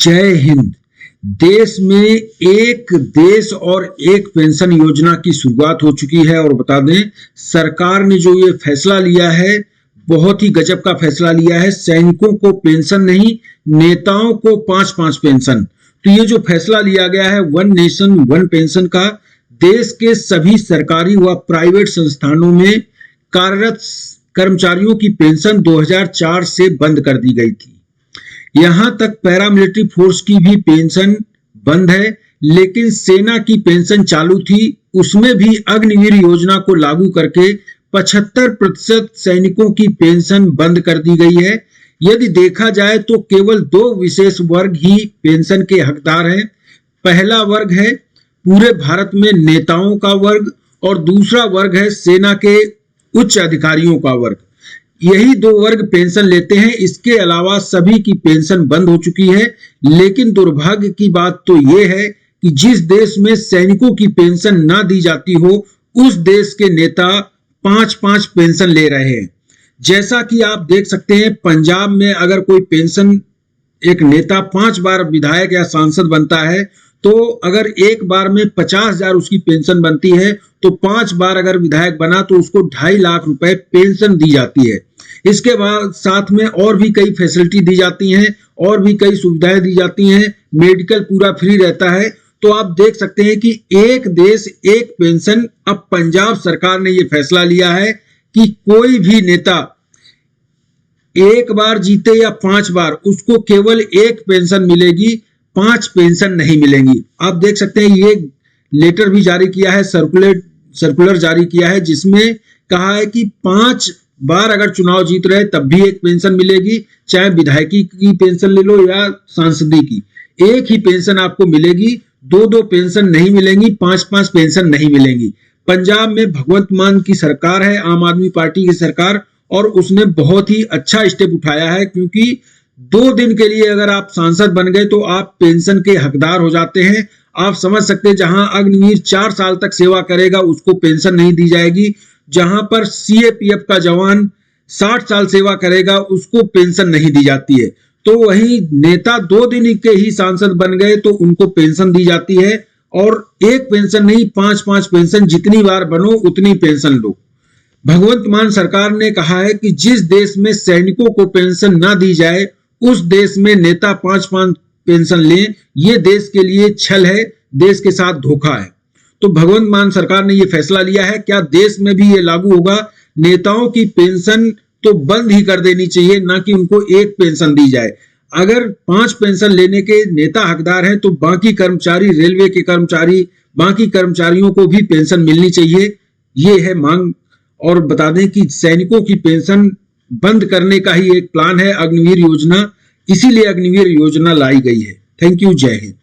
जय हिंद। देश में एक देश और एक पेंशन योजना की शुरुआत हो चुकी है और बता दें सरकार ने जो ये फैसला लिया है बहुत ही गजब का फैसला लिया है। सैनिकों को पेंशन नहीं, नेताओं को 5-5 पेंशन। तो ये जो फैसला लिया गया है वन नेशन वन पेंशन का, देश के सभी सरकारी व प्राइवेट संस्थानों में कार्यरत कर्मचारियों की पेंशन 2004 से बंद कर दी गई थी। यहां तक पैरामिलिट्री फोर्स की भी पेंशन बंद है, लेकिन सेना की पेंशन चालू थी। उसमें भी अग्निवीर योजना को लागू करके 75% सैनिकों की पेंशन बंद कर दी गई है। यदि देखा जाए तो केवल 2 विशेष वर्ग ही पेंशन के हकदार हैं। पहला वर्ग है पूरे भारत में नेताओं का वर्ग और दूसरा वर्ग है सेना के उच्च अधिकारियों का वर्ग। यही 2 वर्ग पेंशन लेते हैं। इसके अलावा सभी की पेंशन बंद हो चुकी है। लेकिन दुर्भाग्य की बात तो यह है कि जिस देश में सैनिकों की पेंशन ना दी जाती हो उस देश के नेता 5-5 पेंशन ले रहे हैं। जैसा कि आप देख सकते हैं पंजाब में अगर कोई पेंशन एक नेता 5 बार विधायक या सांसद बनता है तो अगर एक बार में 50,000 उसकी पेंशन बनती है तो 5 बार अगर विधायक बना तो उसको 2.5 लाख रुपए पेंशन दी जाती है। इसके बाद साथ में और भी कई फैसिलिटी दी जाती हैं और भी कई सुविधाएं दी जाती हैं। मेडिकल पूरा फ्री रहता है। तो आप देख सकते हैं कि एक देश एक पेंशन। अब पंजाब सरकार ने यह फैसला लिया है कि कोई भी नेता एक बार जीते या 5 बार उसको केवल एक पेंशन मिलेगी, 5 पेंशन नहीं मिलेंगी। आप देख सकते हैं ये लेटर भी जारी किया है, सर्कुलर जारी किया है जिसमें कहा है कि 5 बार अगर चुनाव जीत रहे तब भी एक पेंशन मिलेगी, चाहे विधायकी की पेंशन ले लो या सांसदी की, एक ही पेंशन आपको मिलेगी। 2-2 पेंशन नहीं मिलेंगी, 5-5 पेंशन नहीं मिलेंगी। पंजाब में भगवंत मान की सरकार है, आम आदमी पार्टी की सरकार, और उसने बहुत ही अच्छा स्टेप उठाया है क्योंकि 2 दिन के लिए अगर आप सांसद बन गए तो आप पेंशन के हकदार हो जाते हैं। आप समझ सकते हैं जहां अग्निवीर 4 साल तक सेवा करेगा उसको पेंशन नहीं दी जाएगी, जहां पर सीएपीएफ का जवान 60 साल सेवा करेगा उसको पेंशन नहीं दी जाती है। तो वही नेता 2 दिन के ही सांसद बन गए तो उनको पेंशन दी जाती है, और एक पेंशन नहीं 5-5 पेंशन, जितनी बार बनो उतनी पेंशन लो। भगवंत मान सरकार ने कहा है कि जिस देश में सैनिकों को पेंशन ना दी जाए उस देश में नेता 5-5 पेंशन लें। ये देश के लिए छल है, देश के साथ धोखा है। तो भगवंत मान सरकार ने ये फैसला लिया है। क्या देश में भी ये लागू होगा? नेताओं की पेंशन तो बंद ही कर देनी चाहिए, ना कि उनको एक पेंशन दी जाए। अगर 5 पेंशन लेने के नेता हकदार हैं तो बाकी कर्मचारी, रेलवे के कर्मचारी, बाकी कर्मचारियों को भी पेंशन मिलनी चाहिए। ये है मांग। और बता दें कि सैनिकों की पेंशन बंद करने का ही एक प्लान है अग्निवीर योजना, इसीलिए अग्निवीर योजना लाई गई है। Thank you. जय हिंद।